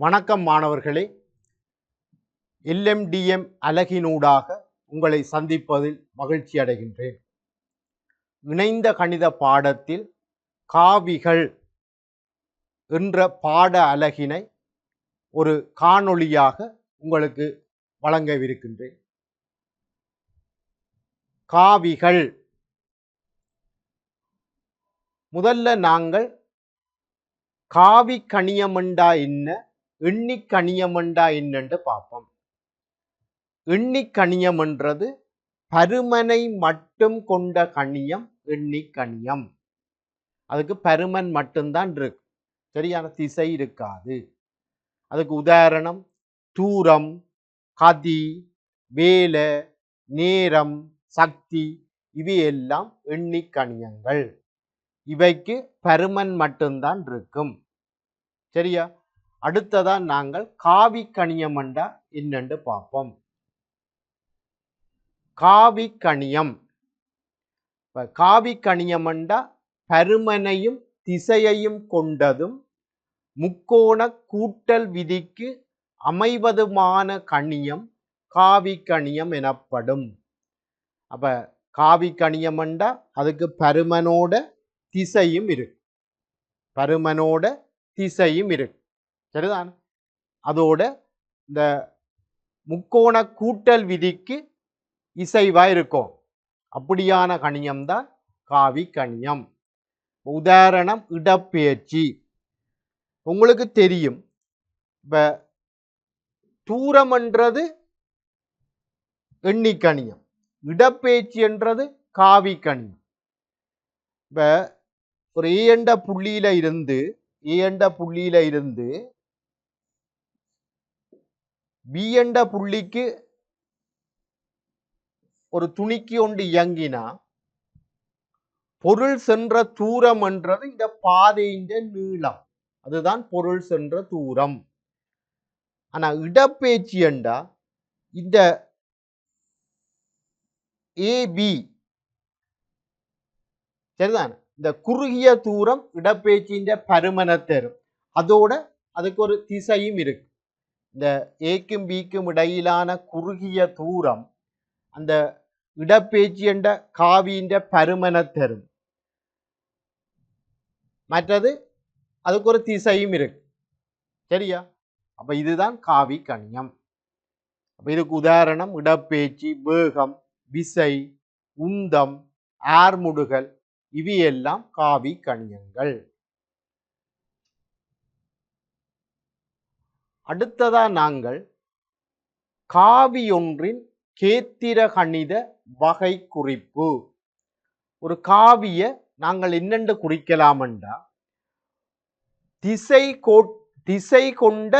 வணக்கம் மாணவர்களே. LMDM அலகினூடாக உங்களை சந்திப்பதில் மகிழ்ச்சி அடைகின்றேன். இணைந்த கணித பாடத்தில் காவிகள் என்ற பாட அலகினை ஒரு காணொளியாக உங்களுக்கு வழங்கவிருக்கின்றேன். காவிகள் முதல்ல நாங்கள் காவி கணியமண்டா என்ன, எண்ணி கணியமண்டா என்னன்னு பார்ப்போம். எண்ணி கணியம் என்றது பருமனை மட்டும் கொண்ட கணியம் எண்ணி கணியம். அதுக்கு பருமன் மட்டும்தான் இருக்கு, சரியான திசை இருக்காது. அதுக்கு உதாரணம் தூரம், கதி, வேலை, நேரம், சக்தி, இவையெல்லாம் எண்ணி கணியங்கள். இவைக்கு பருமன் மட்டும்தான் இருக்கும், சரியா? அடுத்ததான் நாங்கள் காவி கணியமண்டா என்னன்னு பார்ப்போம். காவி கணியம், காவி கணியமண்டா பருமனையும் திசையையும் கொண்டதும் முக்கோண கூட்டல் விதிக்கு அமைவதுமான கணியம் காவி கணியம் எனப்படும். அப்ப காவி கணியமண்டா அதுக்கு பருமனோட திசையும் இருக்கு, பருமனோட திசையும் இருக்கு, சரிதான்? அதோட இந்த முக்கோண கூட்டல் விதிக்கு இசைவா இருக்கும். அப்படியான கணியம்தான் காவி கணியம். உதாரணம் இடப்பெயர்ச்சி. உங்களுக்கு தெரியும், இப்ப தூரம் என்றது எண்ணி கணியம், இடப்பெயர்ச்சி என்றது காவி கணியம். இப்ப ஒரு ஏண்ட புள்ளியில இருந்து பி என்ற புள்ளிக்கு ஒரு துணிக்கு ஒன்று இயங்கினா பொருள் சென்ற தூரம் என்றது இந்த பாதையின் நீளம், அதுதான் பொருள் சென்ற தூரம். ஆனா இடப்பெயர்ச்சி என்றா இந்த ஏபி, சரிதான்? இந்த குறுகிய தூரம் இடப்பெயர்ச்சியின் பருமனை தரும். அதோட அதுக்கு ஒரு திசையும் இருக்கு. இந்த ஏக்கும் பிக்கும் இடையிலான குறுகிய தூரம் அந்த இடப்பெயர்ச்சி என்ற காவியின் பருமனை தரும். மற்றது அதுக்கு ஒரு திசையும் இருக்கு, சரியா? அப்ப இதுதான் காவி கணியம். அப்ப இதுக்கு உதாரணம் இடப்பெயர்ச்சி, வேகம், விசை, உந்தம், ஆர்முடுகல், இவையெல்லாம் காவி கணியங்கள். அடுத்ததா நாங்கள் காவி ஒன்றின் கேத்திர கணித வகை குறிப்பு. ஒரு காவிய நாங்கள் என்னென்று குறிக்கலாம் என்றா திசை கொண்ட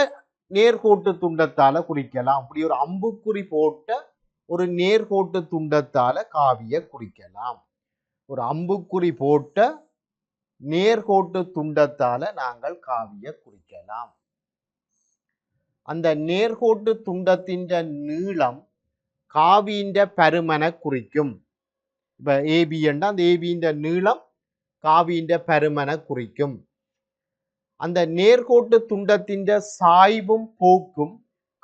நேர்கோட்டு துண்டத்தால குறிக்கலாம். அப்படி ஒரு அம்புக்குறி போட்ட ஒரு நேர்கோட்டு துண்டத்தால காவிய குறிக்கலாம். ஒரு அம்புக்குறி போட்ட நேர்கோட்டு துண்டத்தால நாங்கள் காவிய குறிக்கலாம். அந்த நேர்கோட்டு துண்டத்தின் நீளம் காவியின் பருமனை குறிக்கும். இப்ப ஏபி என்றா அந்த ஏபியின் நீளம் காவியின் பருமனை குறிக்கும். அந்த நேர்கோட்டு துண்டத்தின் சாய்வும் போக்கும்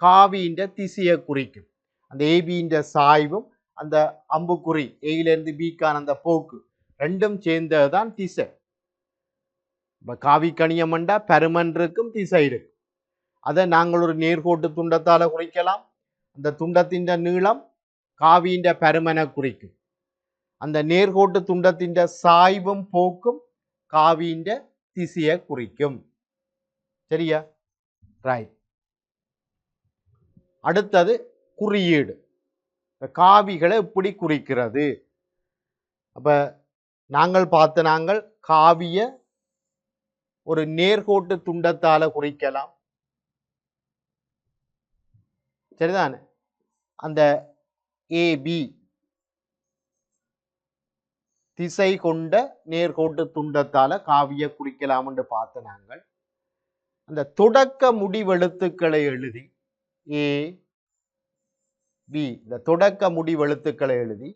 காவியின் திசையை குறிக்கும். அந்த ஏபியின் சாய்வும் அந்த அம்புக்குறி ஏயிலிருந்து பிக்கான அந்த போக்கு ரெண்டும் சேர்ந்ததுதான் திசை. இப்ப காவி கணியம் என்றா பருமன் இருக்கும், திசை இருக்கு. அதை நாங்கள் ஒரு நேர்கோட்டு துண்டத்தால குறிக்கலாம். அந்த துண்டத்தின் நீளம் காவியின் பருமனை குறிக்கும். அந்த நேர்கோட்டு துண்டத்தின் சாய்வும் போக்கும் காவியின் திசையை குறிக்கும், சரியா? ரைட். அடுத்தது குறியீடு. காவிகளை எப்படி குறிக்கிறது? அப்ப நாங்கள் காவிய ஒரு நேர்கோட்டு துண்டத்தால குறிக்கலாம், சரிதானே? அந்த ஏபி திசை கொண்ட நேர்கோட்டு துண்டத்தால காவிய குறிக்கலாம் என்று பார்த்து நாங்கள் அந்த தொடக்க முடிவெழுத்துக்களை எழுதி ஏ பி, இந்த தொடக்க முடிவெழுத்துக்களை எழுதி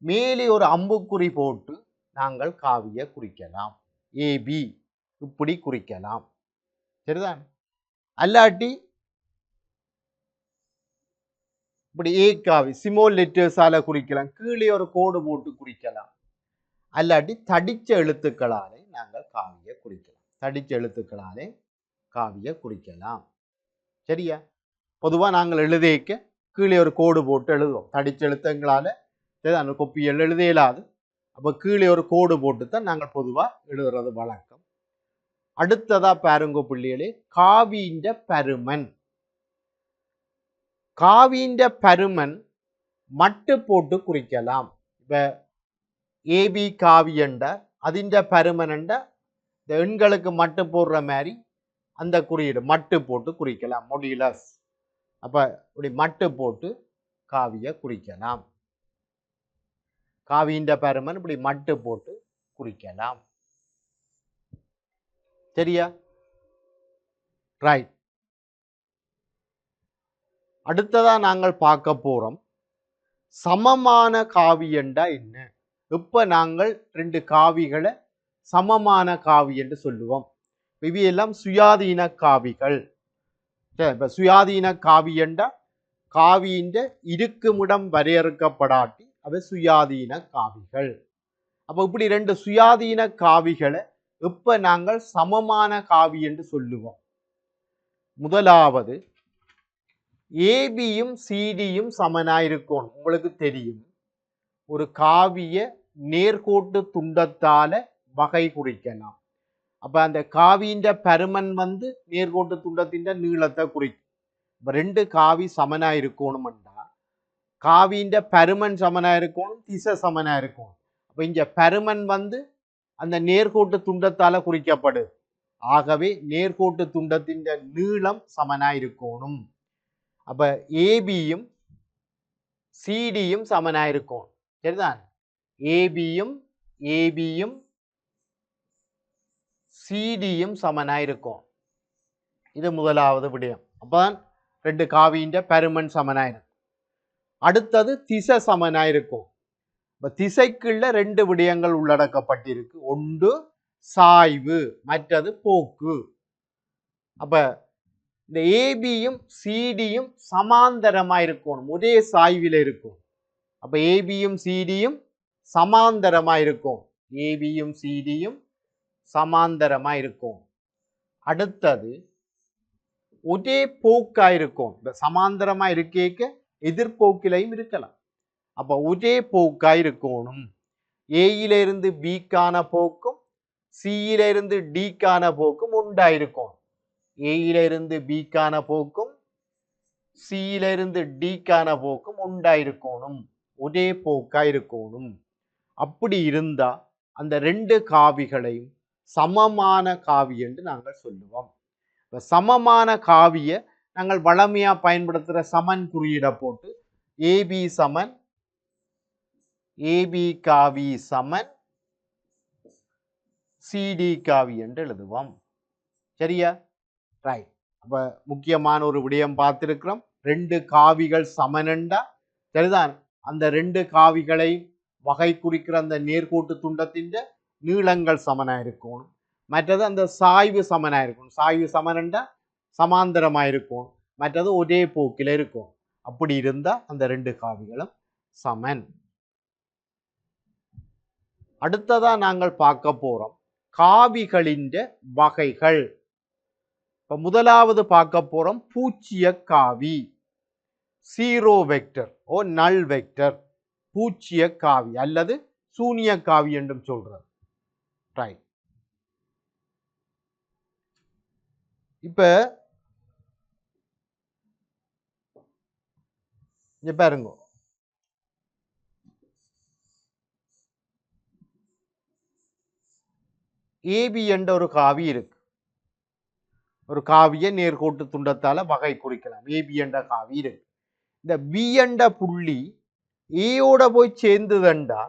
மேலே ஒரு அம்புக்குறி போட்டு நாங்கள் காவிய குறிக்கலாம். ஏபி இப்படி குறிக்கலாம், சரிதான்? அல்லாட்டி இப்படி ஏ காவி சிமோல் லெட்டர்ஸால குறிக்கலாம், கீழே ஒரு கோடு போட்டு குறிக்கலாம். அல்லாட்டி தடிச்ச எழுத்துக்களாலே நாங்கள் காவிய குறிக்கலாம். தடிச்ச எழுத்துக்களாலே காவிய குறிக்கலாம். சரியா? பொதுவா நாங்கள் எழுதிக்க கீழே ஒரு கோடு போட்டு எழுதுவோம். தடிச்ச எழுத்துங்களால அந்த கொப்பியல் எழுத இயலாது. அப்போ கீழே ஒரு கோடு போட்டு தான் நாங்கள் பொதுவா எழுதுறது வழக்கம். அடுத்ததா பாருங்க பிள்ளைகளே, காவின்ற பருமன். காவின்ற பருமன் மட்டு போட்டு குறிக்கலாம். இப்ப ஏபி காவி என்ற அதிண்ட பருமன் என்ற இந்த எண்களுக்கு மட்டு போடுற மாதிரி அந்த குறியீடு மட்டு போட்டு குறிக்கலாம், மொடியுலஸ். அப்ப இப்படி மட்டு போட்டு காவிய குறிக்கலாம். காவின்ற பருமன் இப்படி மட்டு போட்டு குறிக்கலாம். சரியா? ரைட். அடுத்ததா நாங்கள் பார்க்க போறோம் சமமான காவி என்றா என்ன. இப்ப நாங்கள் ரெண்டு காவிகளை சமமான காவி என்று சொல்லுவோம். இவையெல்லாம் சுயாதீன காவிகள். இப்ப சுயாதீன காவி என்றா காவியின் இருக்குமிடம் வரையறுக்கப்படாட்டி அவை சுயாதீன காவிகள். அப்ப இப்படி ரெண்டு சுயாதீன காவிகளை இப்ப நாங்கள் சமமான காவி என்று சொல்லுவோம். முதலாவது ஏபியும் சிடியும் சமனாயிருக்கும். உங்களுக்கு தெரியும், ஒரு காவிய நேர்கோட்டு துண்டத்தால வகை குறிக்கலாம். அப்ப அந்த காவியின் பருமன் நேர்கோட்டு துண்டத்தின் நீளத்தை குறிக்கும். ரெண்டு காவி சமனாயிருக்கணும்டா காவியின் பருமன் சமனாயிருக்கணும், திசை சமனாயிருக்கணும். அப்ப இங்க பருமன் அந்த நேர்கோட்டு துண்டத்தால குறிக்கப்படுது. ஆகவே நேர்கோட்டு துண்டத்தின் நீளம் சமனாயிருக்கணும். அப்ப ஏபியும் சிடியும் சமனாயிருக்கும். சரிதான்? ஏபியும் சிடியும் சமனாயிருக்கும். இது முதலாவது விடயம். அப்பதான் ரெண்டு காவியின் பருமன் சமனாயிருக்கும். அடுத்தது திசை சமனாயிருக்கும். திசைக்குள்ள ரெண்டு விடயங்கள் உள்ளடக்கப்பட்டிருக்கு. ஒன்று சாய்வு, மற்றது போக்கு. அப்ப இந்த ஏபியும் சிடியும் சமாந்தரமா இருக்கணும், ஒரே சாய்வில் இருக்கும். அப்ப ஏபியும் சிடியும் சமாந்தரமா இருக்கும். ஏபியும் சிடியும் சமாந்தரமா இருக்கும். அடுத்தது ஒரே போக்கா இருக்கும். சமாந்தரமா இருக்க எதிர்போக்கிலையும் இருக்கலாம். அப்ப ஒரே போக்கா இருக்கணும். ஏயிலிருந்து பிக்கான போக்கும் சியிலிருந்து டிக்கான போக்கும் உண்டாயிருக்கும். ஏயிலிருந்து பிக்கான போக்கும் சியிலிருந்து டிக்கான போக்கும் உண்டாயிருக்கணும். ஒரே போக்கா இருக்கணும். அப்படி இருந்தா அந்த ரெண்டு காவிகளையும் சமமான காவி என்று நாங்கள் சொல்லுவோம். சமமான காவிய நாங்கள் வளமையா பயன்படுத்துகிற சமன் குறியீடை போட்டு ஏபி சமன் ஏபி காவி சமன் சிடி காவி என்று எழுதுவோம். சரியா? ரைட். அப்ப முக்கியமான ஒரு விடயம் பார்த்திருக்கிறோம். ரெண்டு காவிகள் சமனண்டா சரிதான், அந்த ரெண்டு காவிகளை வகை குறிக்கிற அந்த நேர்கோட்டு துண்டத்தின் நீளங்கள் சமனாயிருக்கணும். மற்றது அந்த சாய்வு சமனாயிருக்கும். சாய்வு சமனண்டா சமாந்தரமாயிருக்கும். மற்றது ஒரே போக்கில் இருக்கும். அப்படி இருந்தா அந்த ரெண்டு காவிகளும் சமன். அடுத்ததா நாங்கள் பார்க்க போறோம் காவிகளின் வகைகள். இப்ப முதலாவது பார்க்க போறோம் பூச்சிய காவி, ஜீரோ வெக்டர் ஓ நல் வெக்டர். பூச்சிய காவி அல்லது சூனிய காவி என்றும் சொல்றது. ரைட். இப்ப இங்க பாருங்க, ஏபி என்ற ஒரு காவி இருக்கு. ஒரு காவிய நேர்கோட்டு துண்டத்தால வகை குறிக்கலாம். ஏபி என்ற காவி இருக்கு. இந்த பி என்ற புள்ளி ஏயோட போய் சேர்ந்துதண்டா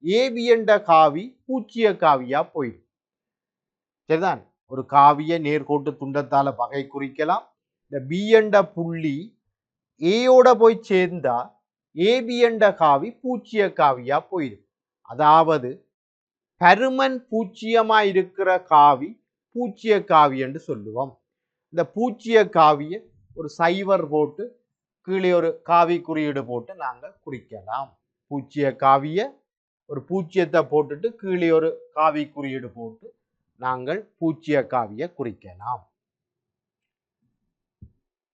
ஏபி என்ற காவி பூச்சிய காவியா போயிடும். சரிதான்? ஒரு காவிய நேர்கோட்டு துண்டத்தால வகை குறிக்கலாம். இந்த பி என்ற புள்ளி ஏயோட போய் சேர்ந்தா ஏபி என்ற காவி பூச்சிய காவியா போயிடும். அதாவது பருமன் பூச்சியமா இருக்கிற காவி பூச்சிய காவி என்று சொல்லுவோம். இந்த பூச்சிய காவியை ஒரு சைவர் போட்டு கீழே ஒரு காவி குறியீடு போட்டு நாங்கள் குறிக்கலாம். பூச்சிய காவிய ஒரு பூச்சியத்தை போட்டுட்டு கீழே ஒரு காவி குறியீடு போட்டு நாங்கள் பூச்சிய காவியை குறிக்கலாம்.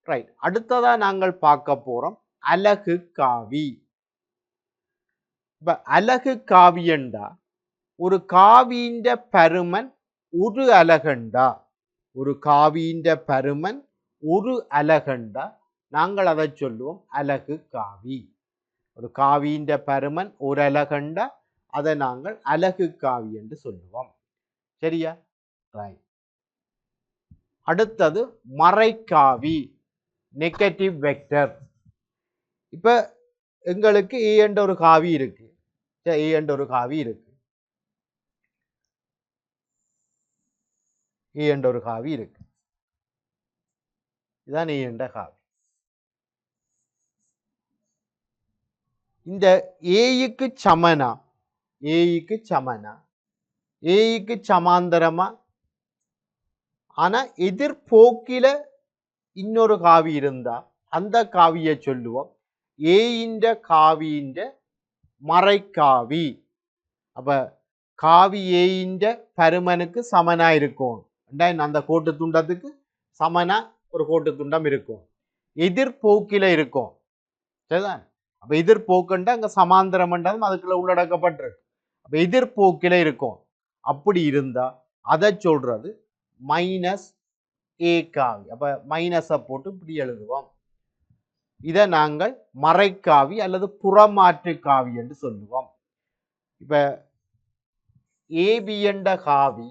ரைட். அடுத்ததா நாங்கள் பார்க்க போறோம் அலகு காவி. இப்ப அலகு காவி என்றா ஒரு காவியின் பருமன் ஒரு அலகண்டா, ஒரு காவியின் பருமன் ஒரு அலகண்டா நாங்கள் அதை சொல்லுவோம் அலகு காவி. ஒரு காவியின் பருமன் ஒரு அலகண்டா அதை நாங்கள் அலகு காவி என்று சொல்லுவோம். சரியா? ரைட். அடுத்தது மறைக்காவி, நெகட்டிவ் வெக்டர். இப்ப எங்களுக்கு ஏ என்ற ஒரு காவி இருக்கு, ஏ என்ற ஒரு காவி இருக்கு, ஏ என்ற ஒரு காவி இருக்கு. இதுதான் ஏ என்ற காவி. இந்த ஏக்கு சமனா, ஏக்கு சமனா, ஏக்கு சமாந்தரமா, ஆனா எதிர்போக்கில இன்னொரு காவி இருந்தா அந்த காவியை சொல்லுவோம் ஏயின்ற காவியின் மறைக்காவி. அப்ப காவி ஏயின்ற பருமனுக்கு சமனா இருக்கும், அந்த கோட்டு துண்டத்துக்கு சமனா ஒரு கோட்டு துண்டம் இருக்கும், எதிர்போக்கில இருக்கும். சரிதான்? அப்ப எதிர்போக்குண்டா அங்க சமாந்தரம் அதுக்குள்ள உள்ளடக்கப்பட்டிருக்கு. அப்ப எதிர்போக்கில இருக்கும். அப்படி இருந்தா அதை சொல்றது மைனஸ் ஏ காவி. அப்ப மைனஸை போட்டு இப்படி எழுதுவோம். இதை நாங்கள் மறைக்காவி அல்லது புறமாற்று காவி என்று சொல்லுவோம். இப்ப ஏபி என்ற காவி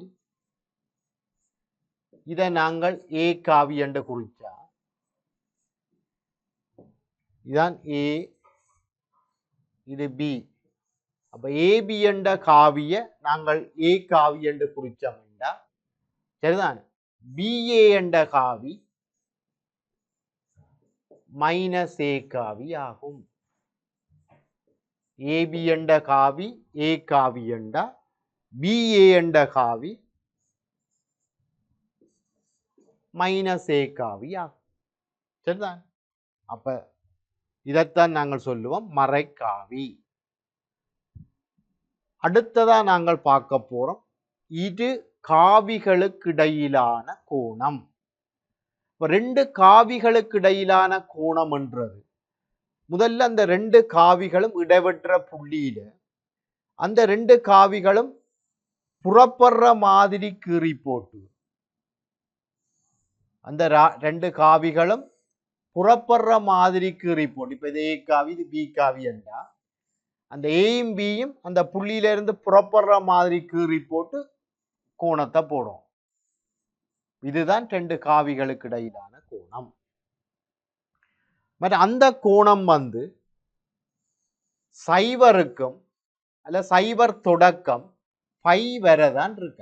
இதை நாங்கள் ஏ காவி என்று குறிச்சா இதுதான் ஏ, இது பி. அப்ப ஏபி என்ற காவிய நாங்கள் ஏ காவி என்று குறிச்சோம்டா சரிதான், பிஏ என்ற காவி மைனஸ் ஏ காவி ஆகும். ஏபி என்ற காவி ஏ காவி என்றா பிஏ என்ற காவி மைனஸ் ஏ காவி ஆகும். சரிதான்? அப்ப இதைத்தான் நாங்கள் சொல்லுவோம் மறைக்காவி. அடுத்ததா நாங்கள் பார்க்க போறோம் இரு காவிகளுக்கு இடையிலான கோணம். ரெண்டு காவிகளுக்கு இடையிலான கோணம் என்றது முதல்ல அந்த ரெண்டு காவிகளும் இடைவெற்ற புள்ளியில அந்த ரெண்டு காவிகளும் புறப்படுற மாதிரி கீறி போட்டு, அந்த ரெண்டு காவிகளும் புறப்படுற மாதிரி கீறி போட்டு, இப்ப இது ஏ காவி இது பி காவி என்றா அந்த ஏயும் பியும் அந்த புள்ளியில இருந்து புறப்படுற மாதிரி கீறி போட்டு கோணத்தை போடும். இதுதான் ரெண்டு காவிகளுக்கு இடையிலான கோணம். அந்த கோணம் வந்து சைவருக்கும் அல்ல சைவர் தொடக்கம் பை வரதான் இருக்க.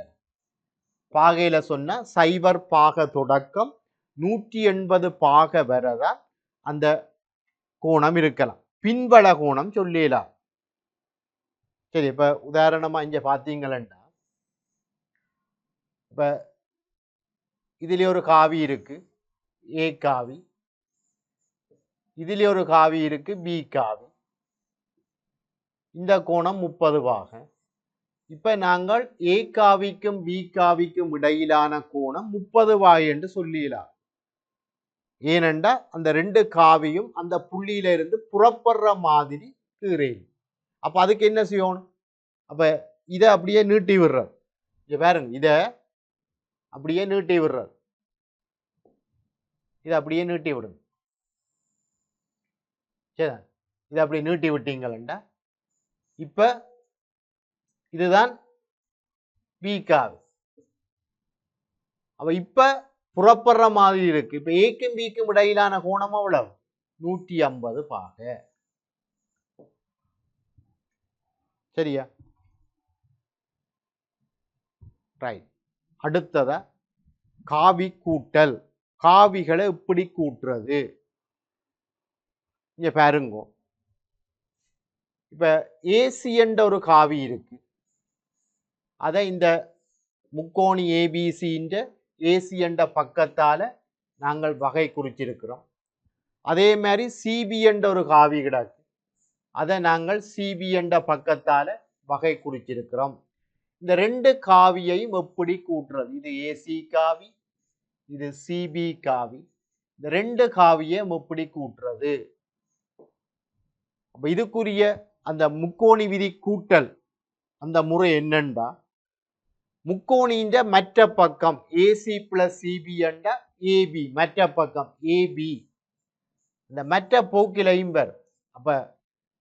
பாகையில சொன்ன சைவர் பாக தொடக்கம் 180 பாக வரதான் அந்த கோணம் இருக்கலாம். பின்வள கோணம் சொல்லலாம். சரி, இப்ப உதாரணமா இங்க பாத்தீங்கன்னா இப்ப இதுல ஒரு காவி இருக்கு ஏ காவி, இதுல ஒரு காவி இருக்கு பி காவி, இந்த கோணம் 30 பாக. இப்ப நாங்கள் ஏ காவிக்கும் பி காவிக்கும் இடையிலான கோணம் 30 பாகை என்று சொல்லலாம். ஏனென்றா அந்த ரெண்டு காவியும் அந்த புள்ளியில இருந்து புறப்படுற மாதிரி கீறேன். அப்ப அதுக்கு என்ன செய்யணும்? அப்ப இதை அப்படியே நீட்டி விடுறது. இங்க பாருங்க, இத அப்படியே நீட்டி விடுறது, இதை அப்படியே நீட்டி விடுங்க. சரி, இதை அப்படியே நீட்டி விட்டீங்களா இப்ப இதுதான் பி காவி. அப்ப இப்ப புறப்படுற மாதிரி இருக்கு. இப்ப ஏக்கும் பிக்கும் இடையிலான கோணம் எவ்வளவு? 150 பாக. சரியா? ரைட். அடுத்ததா காவி கூட்டல். காவிகளை எப்படி கூட்டுறது? இங்க பாருங்க, இப்ப ஏசி என்ற ஒரு காவி இருக்கு, அதை இந்த முக்கோணி ஏபிசி ஏசி என்ற பக்கத்தால நாங்கள் வகை குறிச்சிருக்கிறோம். அதே மாதிரி சிபி என்ற ஒரு காவி கிடக்கு, அதை நாங்கள் சிபி என்ற பக்கத்தால் வகை குறிச்சிருக்கிறோம். இந்த ரெண்டு காவியையும் எப்படி கூட்டுறது? இது ஏசி காவி, இது சிபி காவி. இந்த ரெண்டு காவியை எப்படி கூட்டுறது? அப்ப இதுக்குரிய அந்த முக்கோணி விதி கூட்டல் அந்த முறை என்னண்டா, முக்கோணியின் மற்ற பக்கம் ஏசி பிளஸ் சிபி என்ற ஏபி, மற்ற பக்கம் ஏபி, இந்த மற்ற போக்கிலையும் வரும். அப்ப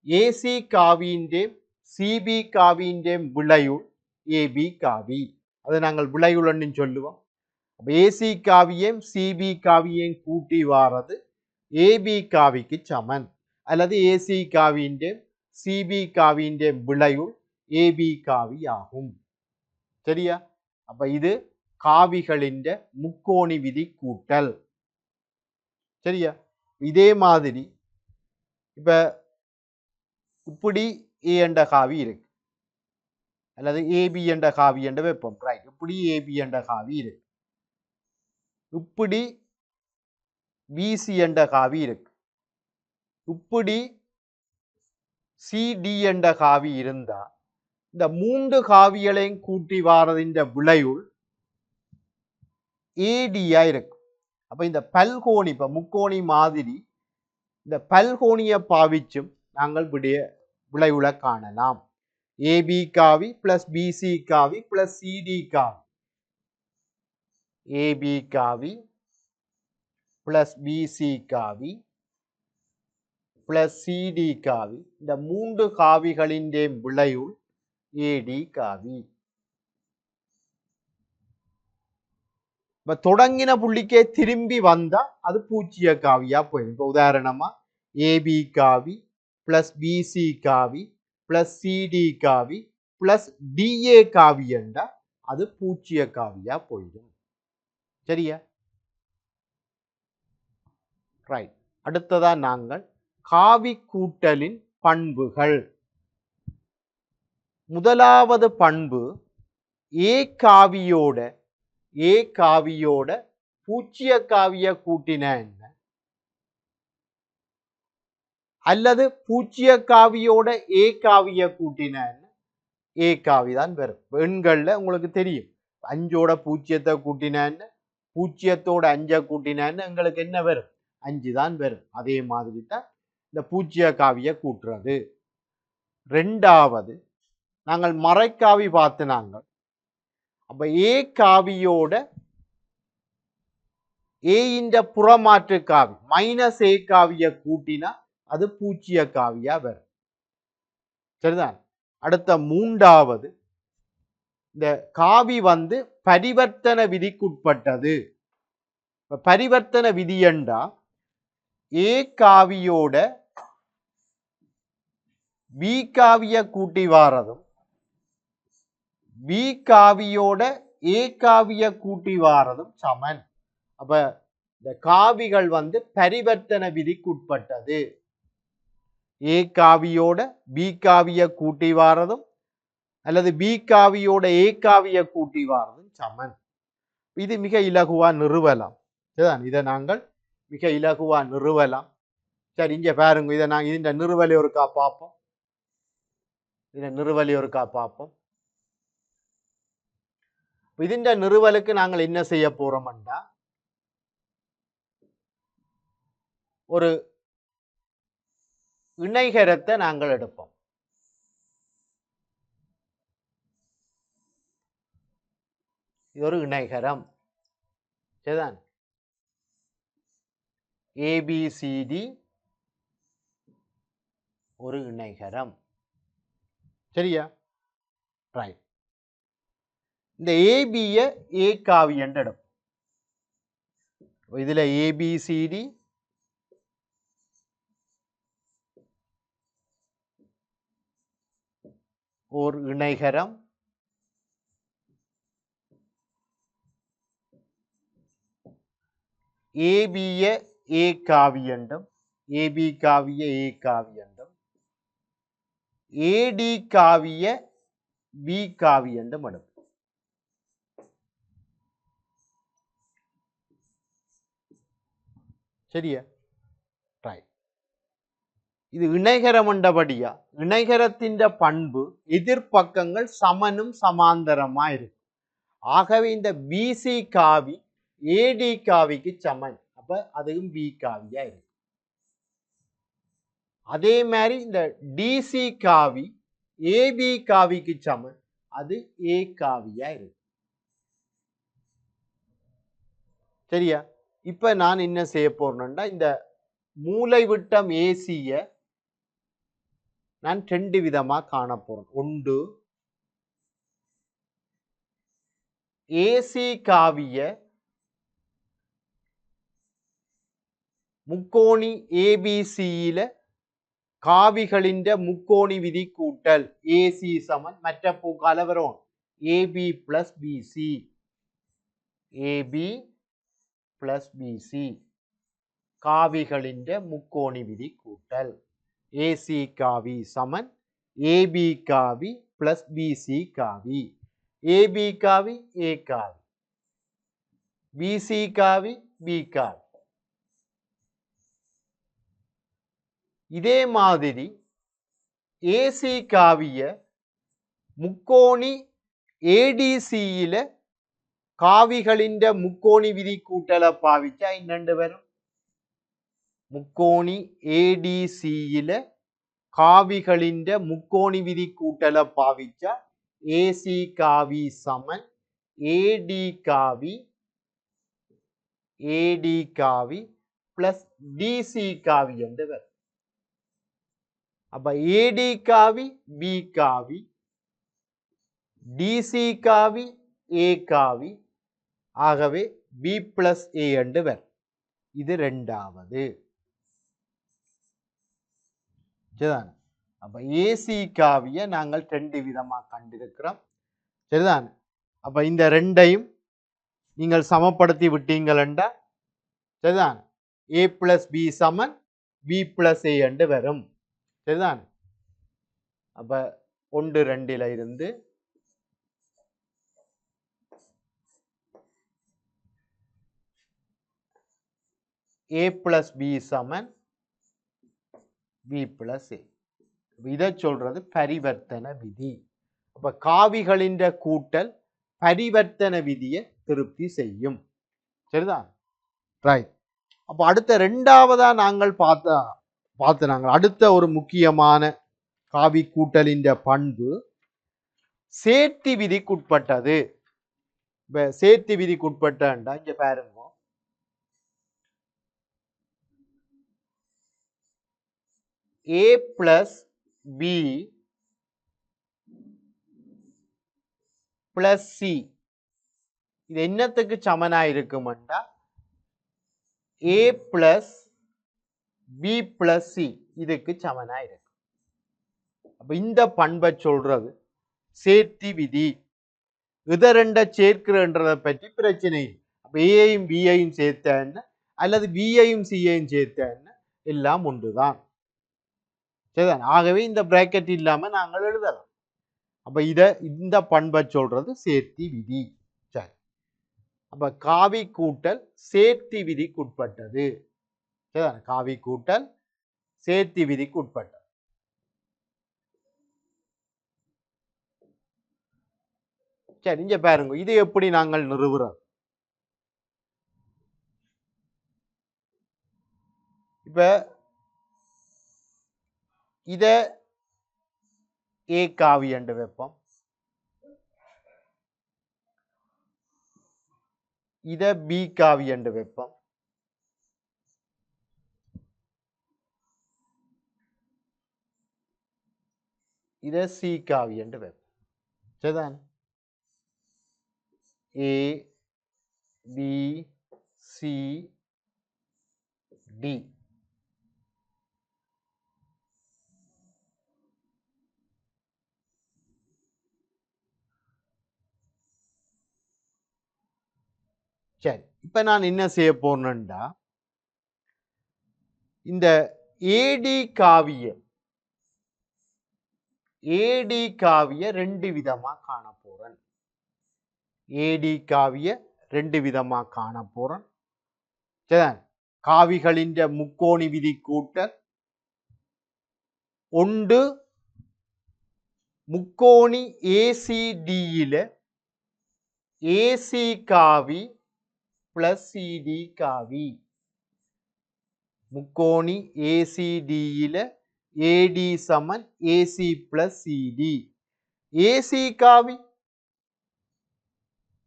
ஏசி காவியின் சிபி காவியின் விளையுள் ஏபி காவி, அதை நாங்கள் விளையுள்னு சொல்லுவோம். அப்ப ஏசி காவியம் சிபி காவியம் கூட்டி வாரது ஏபி காவிக்கு சமன், அல்லது ஏசி காவியின் சிபி காவியின் விளையுள் ஏபி காவி ஆகும். சரியா? அப்ப இது காவிகளின் முக்கோணி விதி கூட்டல். சரியா? இதே மாதிரி இப்ப இப்படி ஏ என்ற காவி இருக்கு, அல்லது ஏபி என்ற காவி என்ற வெப்பம், ரைட். இப்படி ஏபி என்ற காவி இருக்கு, இப்படி பிசி என்ற காவி இருக்கு, இப்படி சிடி என்ற காவி இருந்தா இந்த மூன்று காவிகளையும் கூட்டி வாரதின் விளையுள் ஏடியா இருக்கும். அப்ப இந்த பல்கோணி, இப்ப முக்கோணி மாதிரி இந்த பல்கோணியை பாவிச்சும் நாங்கள் விளைவுளை காணலாம். ஏபி காவி பிளஸ் பிசி காவி பிளஸ் சிடி காவி, ஏபி காவி பிளஸ் பிசி காவி பிளஸ் சிடி காவி, இந்த மூன்று காவிகளின் விளையுள் ஏடி காவி. தொடங்கின புள்ளிக்கே திரும்பி வந்தா அது பூச்சிய காவியா போயிடும். உதாரணமா ஏபி காவி பிளஸ் பிசி காவி பிளஸ் சிடி காவி பிளஸ் டிஏ காவி என்றா அது பூச்சிய காவியா போயிடும். சரியா? ரைட். அடுத்ததா நாங்கள் காவி கூட்டலின் பண்புகள். முதலாவது பண்பு ஏ காவியோட பூச்சிய காவிய கூட்டின என்ன, அல்லது பூச்சிய காவியோட ஏ காவிய கூட்டின என்ன, ஏ காவி தான் வரும். எண்கள்ல உங்களுக்கு தெரியும், 5ஓட பூச்சியத்தை கூட்டின என்ன, பூச்சியத்தோட 5 கூட்டினு எங்களுக்கு என்ன வரும்? 5 தான் வரும். அதே மாதிரி தான் இந்த பூச்சிய காவிய கூட்டுறது. ரெண்டாவது நாங்கள் மறைக்காவி பார்த்து நாங்கள், அப்ப ஏ காவியோட ஏயின் புறமாற்று காவி மைனஸ் ஏ காவிய கூட்டினா அது பூச்சிய காவியா வரும். சரிதான்? அடுத்த மூன்றாவது, இந்த காவி பரிவர்த்தன விதிக்குட்பட்டது. பரிவர்த்தன விதி என்றா ஏ காவியோட பி காவிய கூட்டி வாரதும் பி காவியோட ஏ காவிய கூட்டி வாரதும் சமன். அப்ப இந்த காவிகள் பரிவர்த்தன விதிக்குட்பட்டது. ஏ காவியோட பி காவிய கூட்டி வாரதும் அல்லது பி காவியோட ஏ காவிய கூட்டி வாரதும் சமன். இது மிக இலகுவா நிறுவலாம். இதை நாங்கள் மிக இலகுவா நிறுவலாம். சரி, இங்க பாருங்க, இதை நாங்கள் இதன் நிறுவலை ஒருக்கா பார்ப்போம். இதன் நிறுவலுக்கு நாங்கள் என்ன செய்ய போறோம்டா, ஒரு இணைகரத்தை நாங்கள் எடுப்போம். இது ஒரு இணைகரம். சரிதான்? ஏபிசிடி ஒரு இணைகரம். சரியா? ரைட். இந்த ஏபிய ஏ காவி என்று எடுப்போம். இதுல ஏபிசிடி ஒரு இணைகரம். ஏபிய ஏ காவி என்றும் ஏபி காவிய ஏ காவி என்றும் ஏடி காவிய பி காவி என்றும் எடுப்போம். சரியா? ரைட். இது இணைகரம் என்றபடியா இணைகரத்தின் பண்பு எதிர்பக்கங்கள் சமனும் சமாந்தரமா இருக்கு. ஆகவே இந்த பிசி காவி ஏடி காவிக்கு சமன். அப்ப அதுவும் பி காவியா இருக்கு. அதே மாதிரி இந்த டிசி காவி ஏபி காவிக்கு சமன். அது ஏ காவியா இருக்கு. சரியா? இப்ப நான் என்ன செய்ய போறேன்னா இந்த மூலை விட்டம் ஏசிய நான் ரெண்டு விதமா காண போறேன். ஒன்று ஏசி காவிய முக்கோணி ஏபிசியில காவிகளின் முக்கோணி விதி கூட்டல் ஏசி சமன் மற்ற பூக்கால வரும் AB plus BC AB plus BC காவிகளின் முக்கோணி விதி கூட்டல் ஏசி காவி சமன் ஏபி காவி பிளஸ் பிசி காவி ஏபி காவி ஏ காவி பிசி காவி பி காவி. இதே மாதிரி ஏசி காவிய முக்கோணி ஏடிசியில காவிகளின் முக்கோணி விதி கூட்டலை பாவிச்சா இன்னண்டு வரும். முக்கோணி ஏடிசியில காவிகளின் முக்கோணி விதி கூட்டலை பாவிச்சா ஏசி காவி சமன் ஏடி காவி பிளஸ் டிசி காவி என்று வரும். அப்ப ஏடி காவி பி காவி டிசி காவி ஏ காவி. ஆகவே பி பிளஸ் ஏ என்று வரும். இது ரெண்டாவது. சரிதான்? அப்ப ஏசி காவிய நாங்கள் ரெண்டு விதமா கண்டிருக்கிறோம். சரிதான்? அப்ப இந்த ரெண்டையும் நீங்கள் சமப்படுத்தி விட்டீங்கள் என்றா சரிதான் ஏ plus B Saman B plus A என்று வரும். சரிதான்? அப்ப 1 2ல இருந்து ஏ plus B Saman B plus A. இதை சொல்றது பரிவர்த்தன விதி. அப்ப காவிகளின் கூட்டல் பரிவர்த்தன விதியை திருப்தி செய்யும். சரிதான்? ரைட். அப்ப அடுத்த ரெண்டாவதா நாங்கள் பார்த்த நாங்கள் அடுத்த ஒரு முக்கியமான காவி கூட்டலின் பண்பு சேர்த்தி விதிக்குட்பட்டது. சேர்த்தி விதிக்குட்பட்டா இங்க பாருங்க ஏ பிளஸ் பி பிளஸ் சி இது என்னத்துக்கு சமனா இருக்கும்டா ஏ பிளஸ் பி பிளஸ் சி இதுக்கு சமனா இருக்கு. அப்ப இந்த பண்பை சொல்றது சேர்த்தி விதி. இத ரெண்ட சேர்க்கிறன்றத பற்றி பிரச்சனை இல்லை. அப்ப ஏயும் பியையும் சேர்த்தேன்னு அல்லது பியையும் சியையும் சேர்த்தேன்னு எல்லாம் ஒன்றுதான். சரிதான்? ஆகவே இந்த பிராக்கெட் இல்லாம நாங்கள் எழுதலாம். அப்ப இந்த பண்பை சொல்றது சேர்த்தி விதி. சரி. அப்ப காவி கூட்டல் சேர்த்தி விதிக்குட்பட்டது. சரிதான்? காவி கூட்டல் சேர்த்தி விதிக்குட்பட்டது. சரி, இங்க பாருங்க இது எப்படி நாங்கள் நிறுவுறோம். இப்ப இத ஏ காவி என்று வைப்போம். இத பி காவி என்று வைப்போம். இத சி காவி என்று வைப்போம். சரிதான்? ஏ பி சி டி. சரி, இப்ப நான் என்ன செய்ய போறேன்டா இந்த ஏடி காவிய ரெண்டு விதமா காண போறேன். ஏடி காவிய ரெண்டு விதமா காண போறேன். சரிதான்? காவிகளின் முக்கோணி விதி கூட்டல் ஒன்று முக்கோணி ஏசிடியில் ஏசி காவி பிளஸ் சிடி காவி. முக்கோணி ஏசிடியில் ஏடி சமன் ஏசி பிளஸ் சிடி. ஏசி காவி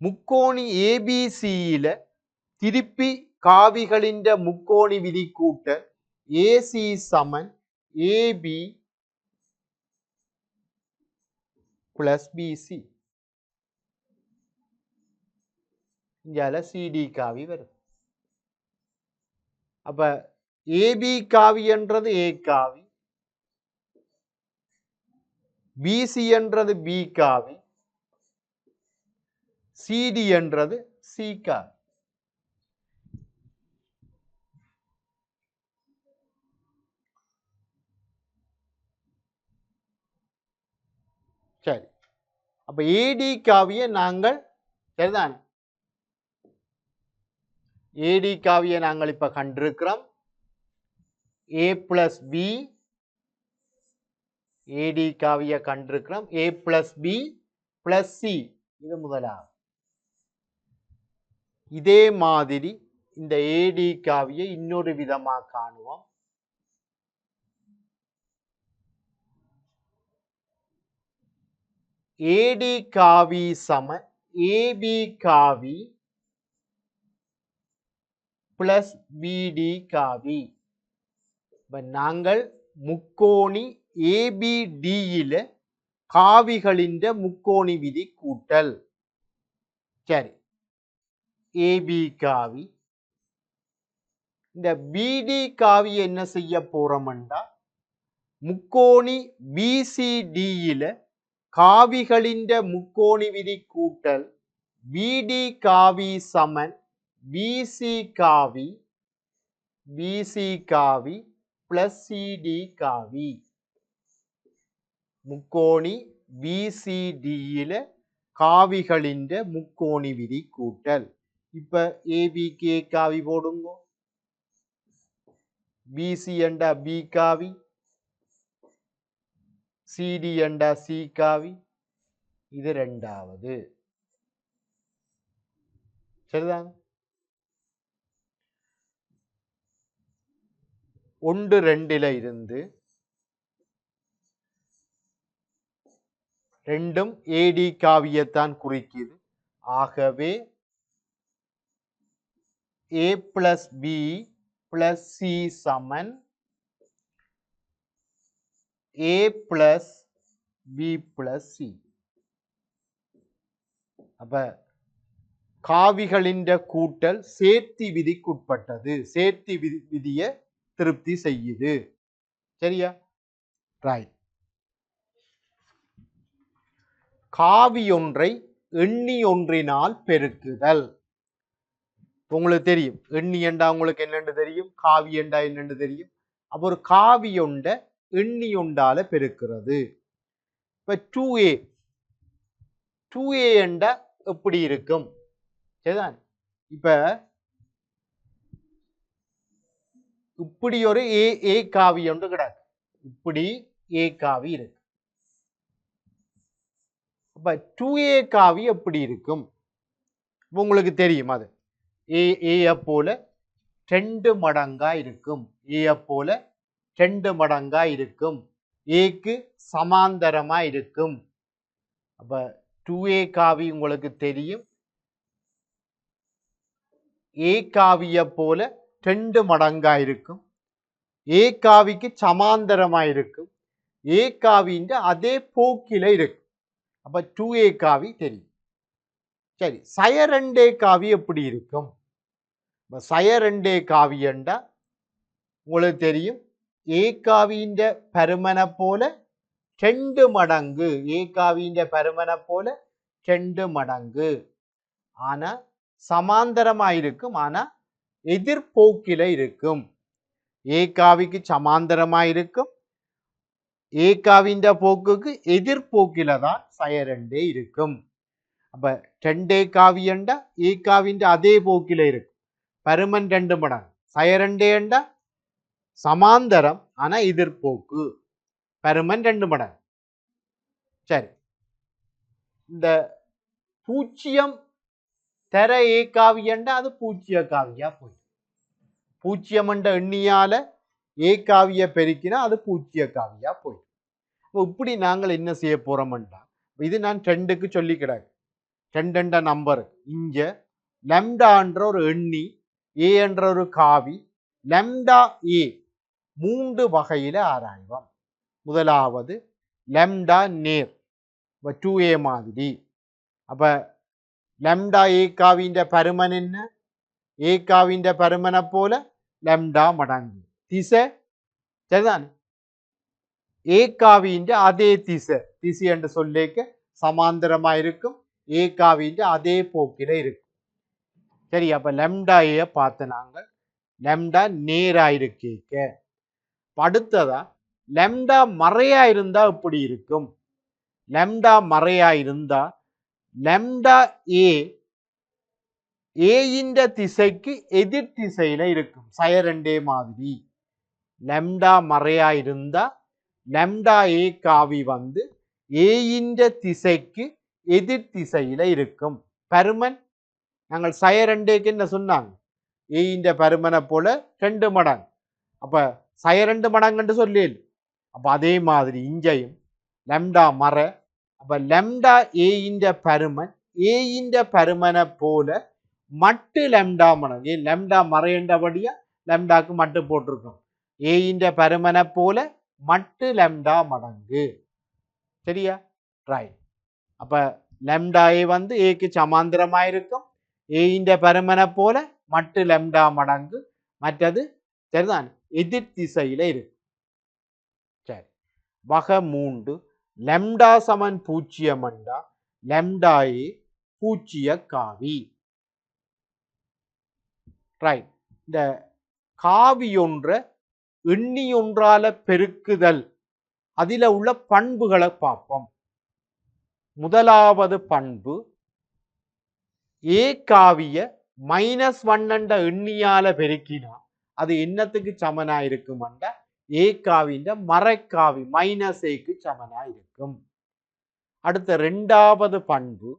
முக்கோணி ஏபிசியில் திருப்பி காவிகளின் முக்கோணி விதி கூட்டல் ஏசி சமன் ஏபி பிளஸ் பிசி. இங்கால சிடி காவி வரும். அப்ப ஏபி காவி என்றது ஏ காவி, பிசி என்றது பி காவி, சிடி என்றது சி காவி. சரி, அப்ப ஏடி காவியை நாங்கள் சரிதானே, ஏடி காவியை நாங்கள் இப்ப கண்டிருக்கிறோம். ஏ பிளஸ் பி ஏடி காவியை கண்டிருக்கிறோம். ஏ பிளஸ் பி பிளஸ் சி இது முதலாவது. இதே மாதிரி இந்த ஏடி காவியை இன்னொரு விதமா காணுவோம். ஏடி காவி சமன் ஏபி காவி பிளஸ் பிடி காவி. நாங்கள் முக்கோணி ஏபிடியில காவிகளின் முக்கோணி விதி கூட்டல். சரி, ஏபி காவி இந்த பிடி காவி என்ன செய்ய போறோம்டா, முக்கோணி பிசிடியில காவிகளின் முக்கோணி விதி கூட்டல் பிடி காவி சமன் பிசி காவி பிளஸ் சிடி காவி. முக்கோணி பிசிடியில காவிகளின் முக்கோணி விதி கூட்டல். இப்ப ஏபிக்கு ஏ காவி போடுங்க, பிசி என்றா பி காவி, சிடி என்றா சி காவி. இது ரெண்டாவது. சரிதான். 1 2 இருந்து ரெண்டும் ஏடி காவியத்தான் குறிக்குது. ஆகவே ஏ பிளஸ் பி பிளஸ் சி சமன் ஏ பிளஸ் பி பிளஸ் சி. அப்ப காவிகளின் கூட்டல் சேர்த்தி விதிக்குட்பட்டது, சேர்த்தி விதியை திருப்தி செய்யுது. சரியா? ரைட். காவி ஒன்றை எண்ணி ஒன்றினால் பெருக்குதல். உங்களுக்கு தெரியும் எண்ணி என்றா உங்களுக்கு என்னென்று தெரியும், காவி என்றா என்னென்று தெரியும். அப்போ ஒரு காவி ஒன்றை எண்ணி ஒன்றால பெருக்கிறது. இப்ப 2a என்றா எப்படி இருக்கும்? சரிதான். இப்ப இப்படி ஒரு ஏ காவி ஒன்று கிடக்கு, இப்படி ஏ காவி இருக்கு. அப்ப 2a காவி எப்படி இருக்கும்? உங்களுக்கு தெரியும் அது ஏ போல 2 மடங்கா இருக்கும், ஏ போல 2 மடங்கா இருக்கும், ஏக்கு சமாந்தரமா இருக்கும். அப்ப 2a காவி உங்களுக்கு தெரியும் ஏ காவிய போல 2 மடங்கா இருக்கும், ஏ காவிக்கு சமாந்தரமா இருக்கும், ஏ காவின்ற அதே போக்கில இருக்கும். அப்ப 2a காவி தெரியும். சரி, சய 2a காவி எப்படி இருக்கும்? சய 2a காவி என்றா உங்களுக்கு தெரியும் ஏ காவின்ற பருமனை போல 2 மடங்கு, ஏ காவின்ற பருமனை போல 2 மடங்கு. ஆனா சமாந்தரமா இருக்கும், ஆனா எதிர்போக்கில இருக்கும். ஏ காவிக்கு சமாந்தரமா இருக்கும், ஏ காவின்ற போக்குக்கு எதிர்போக்கில தான் சய 2a இருக்கும். அப்ப 2a காவி என்றா ஏ காவின்ற அதே போக்கில இருக்கும், பருமன் 2 மடங்கு, சயரண்டேண்ட சமாந்தரம் ஆனா எதிர்போக்கு பருமன் 2 மடங்கு. சரி, இந்த 0 தர ஏகாவியண்டா அது பூஜ்ஜிய காவியா போய் 0 என்ற எண்ணியால ஏகாவிய பெருக்கினா அது பூஜ்ஜிய காவியா போய். இப்படி நாங்கள் என்ன செய்ய போறோம்டா, இது நான் 2க்கு சொல்லி கிடக்கு. 2 என்ற நம்பர் இங்க லெம்டா என்ற ஒரு எண்ணி, ஏ என்ற ஒரு காவி, லெம்டா ஏ 3 வகையில ஆராய்வோம். முதலாவது லெம்டா நேர் 2a மாதிரி. அப்ப லெம்டா ஏ காவின்ற பருமன் என்ன? ஏ காவின்ற பருமனை போல லெம்டா மடங்கு திசை. சரிதானே? ஏ காவின்ற அதே திசை என்று சொல்லிக்க சமாந்தரமா இருக்கும். ஏ காவின்ற அதே போக்கில இருக்கும். சரி, அப்ப லெம்டா ஏ பார்த்து நாங்கள் லெம்டா நேரா இருக்கேக்க. அடுத்ததா லெம்டா மறையா இருந்தா இப்படி இருக்கும். லெம்டா மறையா இருந்தா லெம்டா ஏ ஏயின்ற திசைக்கு எதிர் திசையில இருக்கும். சயரண்டே மாதிரி. லெம்டா மறையா இருந்தா லெம்டா ஏ காவி வந்து ஏயின்ற திசைக்கு எதிர் திசையில இருக்கும். பருமன் நாங்கள் சயரண்டேக்கு என்ன சொன்னாங்க? ஏயின்ற பருமனை போல 2 மடங்கு. அப்ப சய2 மடங்குன்னு சொல்லி. அப்ப அதே மாதிரி இஞ்சையும் லெம்டா மறை. அப்ப லெம்டா ஏயின்ற பருமன் ஏயின்ற பருமனை போல மட்டு லெம்டா மடங்கு. லெம்டா மறையண்டபடியா லெம்டாக்கு மட்டு போட்டிருக்கோம். ஏயின்ற பருமனை போல மட்டு லெம்டா மடங்கு. சரியா? ரைட். அப்ப லெம்டா ஏ வந்து ஏக்கு சமாந்திரமா இருக்கும். ஏயின்ற பருமனை போல மட்டு லெம்டா மடங்கு. மற்றது சரிதான் எதிர் திசையில இருக்கு. சரி, வகை 3 லெம்டா சமன் 0 என்றா லெம்டா ஏ பூஜ்ஜிய காவி. ரைட். இந்த காவி ஒன்ற எண்ணி ஒன்றால பெருக்குதல் அதில உள்ள பண்புகளை பார்ப்போம். முதலாவது பண்பு ஏ காவிய -1 என்ற எண்ணியால பெருக்கினா அது என்னத்துக்கு சமனா இருக்கும் என்றா ஏ காவின்ற மறைக்காவி -ஏக்கு சமனா இருக்கும். அடுத்த 2வது பண்பு,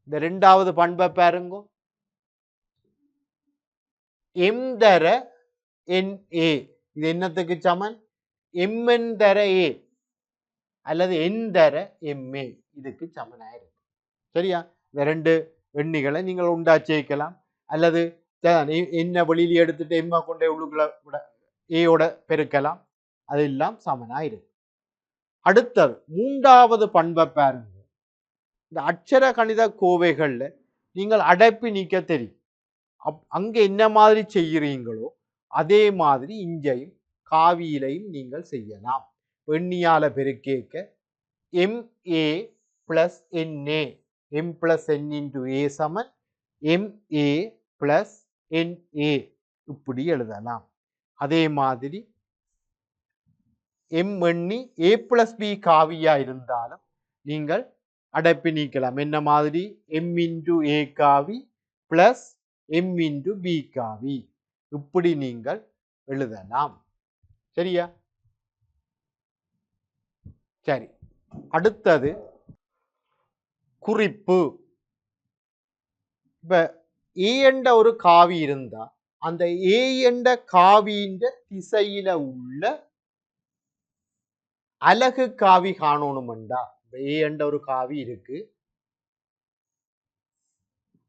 இந்த 2வது பண்பை பாருங்க. எம் தர என் ஏ இது என்னத்துக்கு சமன்? எம்என் தர ஏ அல்லது என் தர எம்ஏ இதுக்கு சமனாயிருக்கு. சரியா? இந்த 2 எண்ணிகளை நீங்கள் உண்டா சேர்க்கலாம். அல்லது என்ன வெளியில எடுத்துட்டு எம்மா கொண்டே உள்ளுக்குள்ள விட ஏயோட பெருக்கலாம். அதெல்லாம் சமனாயிருக்கு. அடுத்தது 3வது பண்பை பாருங்க. இந்த அட்சர கணித கோவைகள்ல நீங்கள் அடைப்பு நீக்க தெரியும். அங்க என்ன மாதிரி செய்கிறீங்களோ அதே மாதிரி இங்கேயும் காவியிலையும் நீங்கள் செய்யலாம். எண்ணியால பெருக்கேக்க MA plus NA M plus N into A Saman MA plus NA இப்படி எழுதலாம். அதே மாதிரி M எண்ணி A plus B காவியா இருந்தாலும் நீங்கள் அடைப்பு நீக்கலாம். என்ன மாதிரி? M into A காவி plus M into B காவி இப்படி நீங்கள் எழுதலாம். சரியா? சரி, அடுத்தது குறிப்பு. இப்ப ஏ என்ற ஒரு காவி இருந்தா அந்த ஏ என்ற காவியின் திசையில உள்ள அலகு காவி காணணும்டா. ஏ என்ற ஒரு காவி இருக்கு.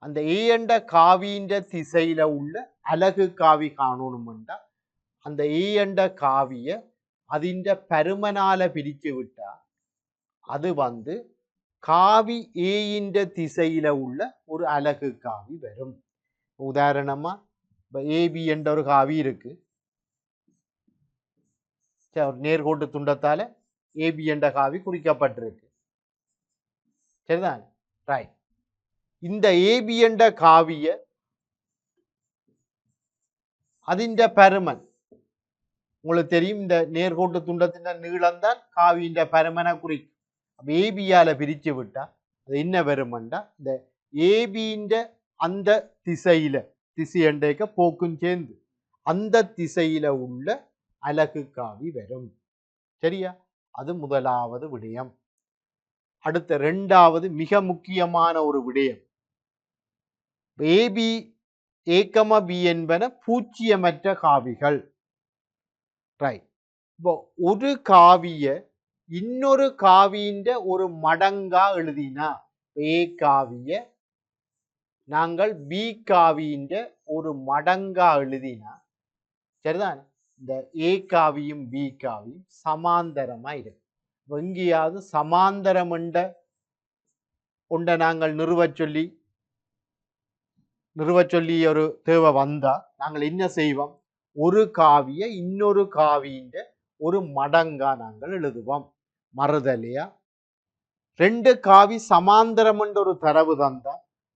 அந்த ஏ என்ற காவியின் திசையில உள்ள அலகு காவி காணணும்டா அந்த ஏ என்ற காவிய அதிண்ட பருமனால பிரிச்சு விட்டா அது வந்து காவி ஏயின்ற திசையில உள்ள ஒரு அலகு காவி வரும். உதாரணமா ஏபி என்ற ஒரு காவி இருக்கு. நேர்கோட்டு துண்டத்தால ஏபி என்ற காவி குறிக்கப்பட்டிருக்கு. சரிதான்? ரைட். இந்த ஏபி என்ற காவிய அதிண்ட பருமன் உங்களுக்கு தெரியும். இந்த நேர்கோட்டு துண்டத்தின் நீளம் தான் காவியின் பருமனை குறிக்கும். ஏபியால பிரிச்சு விட்டா அது என்ன வரும்டா இந்த ஏபியின் அந்த திசையில திசை என்றேக்க போக்கும் சேர்ந்து அந்த திசையில உள்ள அலகு காவி வரும். சரியா? அது முதலாவது விடயம். அடுத்த இரண்டாவது மிக முக்கியமான ஒரு விடயம். ஏபி ஏகம பி என்பன பூச்சியமற்ற காவிகள். ரைட். இப்போ ஒரு காவிய இன்னொரு காவியின் ஒரு மடங்கா எழுதினா ஏ காவிய நாங்கள் பி காவியின் ஒரு மடங்கா எழுதினா சரிதான். இந்த ஏ காவியும் பி காவியும் சமாந்தரமா இருக்கு. எங்கேயாவது சமாந்தரம் உண்ட நாங்கள் நிறுவச் சொல்லி ஒரு தேவை வந்தா நாங்கள் என்ன செய்வோம்? ஒரு காவிய இன்னொரு காவியின் ஒரு மடங்கா நாங்கள் எழுதுவோம். மறுதலையா ரெண்டு காவி சமாந்தரம் என்ற ஒரு தரவு தந்தா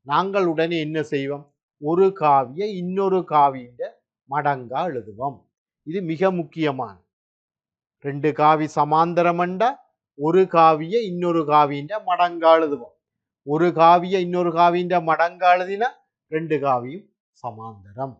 நாங்கள் உடனே என்ன செய்வோம்? ஒரு காவிய இன்னொரு காவியின் மடங்கா எழுதுவோம். இது மிக முக்கியமான. ரெண்டு காவி சமாந்தரம் என்றா ஒரு காவிய இன்னொரு காவியின் மடங்கா எழுதுவோம். ஒரு காவிய இன்னொரு காவியின் மடங்கா எழுதினா ரெண்டு காவியும் சமாந்தரம்.